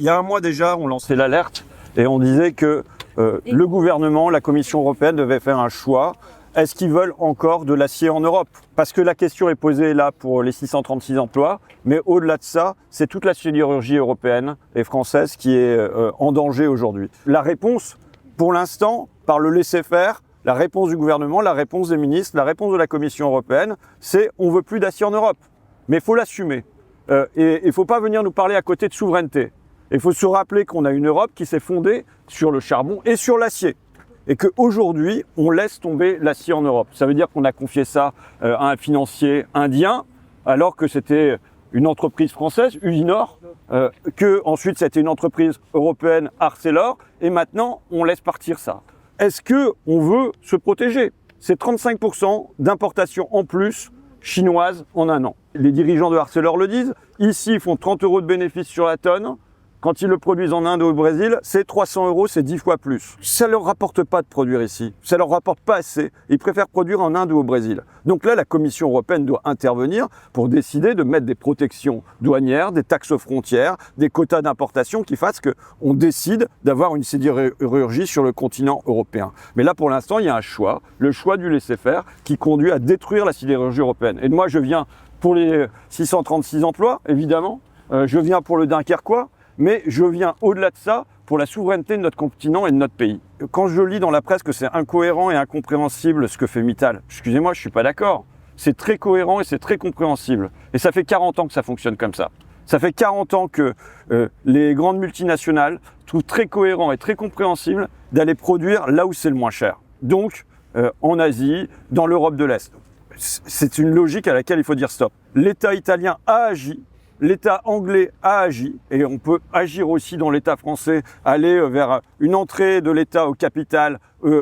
Il y a un mois déjà, on lançait l'alerte et on disait que le gouvernement, la Commission européenne devait faire un choix. Est-ce qu'ils veulent encore de l'acier en Europe? Parce que la question est posée là pour les 636 emplois, mais au-delà de ça, c'est toute la sidérurgie européenne et française qui est en danger aujourd'hui. La réponse, pour l'instant, par le laisser-faire, la réponse du gouvernement, la réponse des ministres, la réponse de la Commission européenne, c'est on veut plus d'acier en Europe. Mais il faut l'assumer. Et il ne faut pas venir nous parler à côté de souveraineté. Il faut se rappeler qu'on a une Europe qui s'est fondée sur le charbon et sur l'acier. Et qu'aujourd'hui, on laisse tomber l'acier en Europe. Ça veut dire qu'on a confié ça à un financier indien, alors que c'était une entreprise française, Usinor, que ensuite c'était une entreprise européenne, Arcelor, et maintenant on laisse partir ça. Est-ce qu'on veut se protéger? C'est 35% d'importation en plus chinoise en un an. Les dirigeants de Arcelor le disent, ici ils font 30 € de bénéfice sur la tonne. Quand ils le produisent en Inde ou au Brésil, c'est 300 €, c'est 10 fois plus. Ça leur rapporte pas de produire ici. Ça leur rapporte pas assez. Ils préfèrent produire en Inde ou au Brésil. Donc là, la Commission européenne doit intervenir pour décider de mettre des protections douanières, des taxes aux frontières, des quotas d'importation qui fassent qu'on décide d'avoir une sidérurgie sur le continent européen. Mais là, pour l'instant, il y a un choix, le choix du laisser-faire qui conduit à détruire la sidérurgie européenne. Et moi, je viens pour les 636 emplois, évidemment. Je viens pour le Dunkerquois. Mais je viens au-delà de ça pour la souveraineté de notre continent et de notre pays. Quand je lis dans la presse que c'est incohérent et incompréhensible ce que fait Mittal, excusez-moi, je ne suis pas d'accord. C'est très cohérent et c'est très compréhensible. Et ça fait 40 ans que ça fonctionne comme ça. Ça fait 40 ans que les grandes multinationales trouvent très cohérent et très compréhensible d'aller produire là où c'est le moins cher. Donc, en Asie, dans l'Europe de l'Est. C'est une logique à laquelle il faut dire stop. L'État italien a agi. L'État anglais a agi, et on peut agir aussi dans l'État français, aller vers une entrée de l'État au capital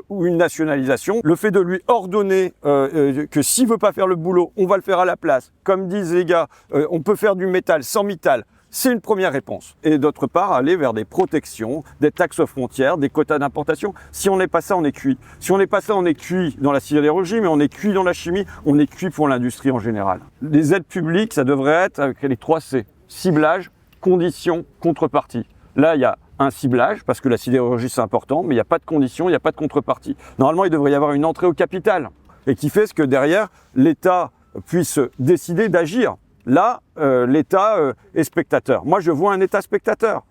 ou une nationalisation. Le fait de lui ordonner que s'il veut pas faire le boulot, on va le faire à la place. Comme disent les gars, on peut faire du métal sans métal. C'est une première réponse. Et d'autre part, aller vers des protections, des taxes aux frontières, des quotas d'importation. Si on n'est pas ça, on est cuit. Si on n'est pas ça, on est cuit dans la sidérurgie, mais on est cuit dans la chimie, on est cuit pour l'industrie en général. Les aides publiques, ça devrait être avec les 3 C. Ciblage, conditions, contrepartie. Là, il y a un ciblage, parce que la sidérurgie, c'est important, mais il n'y a pas de conditions, il n'y a pas de contrepartie. Normalement, il devrait y avoir une entrée au capital, et qui fait ce que derrière, l'État puisse décider d'agir. Là, l'État est spectateur. Moi, je vois un État spectateur.